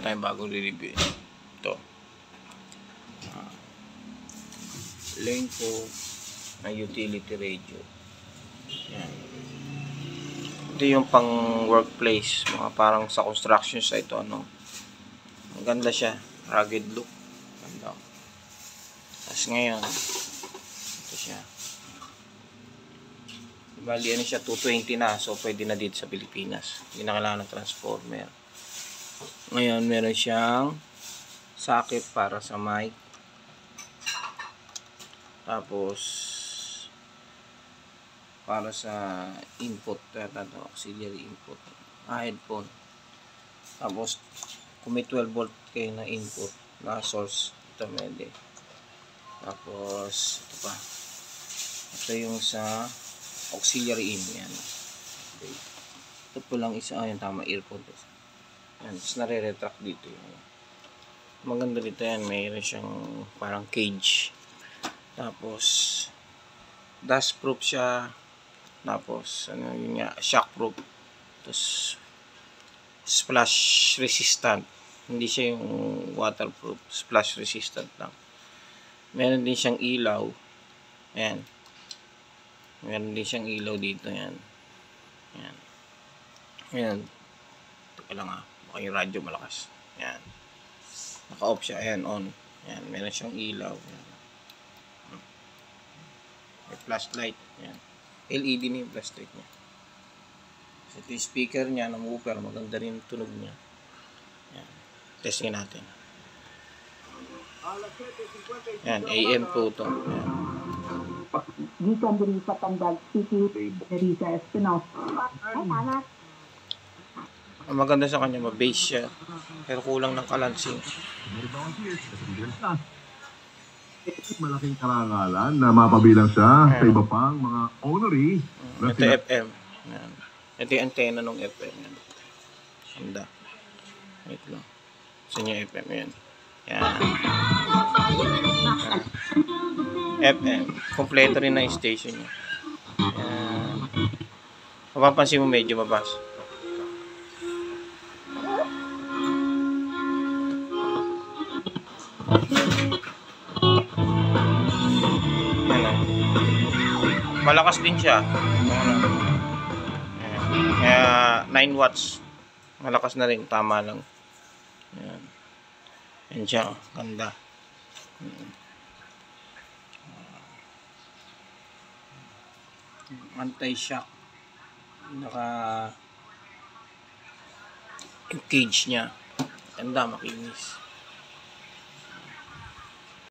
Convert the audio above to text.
Tayong bagong review. Ito. Lenco na utility radio. Yan. Ito yung pang workplace, mga parang sa construction site ito, ano. Ang ganda siya, rugged look. Ganda. Tapos ngayon, ito siya. Bali ano siya, 220 na, so pwede na dito sa Pilipinas. Hindi na kailangan ng transformer. Ngayon, meron siyang socket para sa mic. Tapos para sa input, auxiliary input, headphone. Tapos kung may 12 volt kayo na input na source, ito pwede. Tapos ito pa, ito yung sa auxiliary in, yan. Okay. Ito po lang isa, ayun tama, earphone. Yan, tapos nare-retract dito yung maganda dito yan, mayroon siyang parang cage. Tapos dust proof siya. Tapos ano yun nga, shock proof. Tapos splash resistant. Hindi siya yung waterproof, splash resistant lang. Meron din siyang ilaw. Ayan. Meron din siyang ilaw dito, yan. Ayan. Ayan. Teka lang ah. Baka yung radyo malakas. Ayan. Naka-off siya. Ayan, on. Ayan. Meron siyang ilaw. Ayan. May flashlight. Ayan. LED na yung flashlight niya. So, ito yung speaker niya ng woofer. Maganda rin yung tunog niya. Ayan. Testingin natin. Ayan. AM po ito. Ayan. Gikan diri sa Tandag City, diri sa Espinosa. Ay, tama. Ang maganda sa kanya, ma-bass siya. Pero kulang ng kalansing. Malaking karangalan na mapabilang siya sa iba pang mga honorary. Ito FM. Yan. Ito yung antena ng FM. Yan. Handa. Wait lang. Sa niya FM. Yan. Yan. FM. Kompleto rin na yung station niya. Yan. Mapapansin mo medyo mabas. Malakas din siya. Kaya 9 watts. Malakas na rin, tama lang. Ayan. Ayan siya, ganda. Anti-shock. Yung cage niya. Ganda, makinis.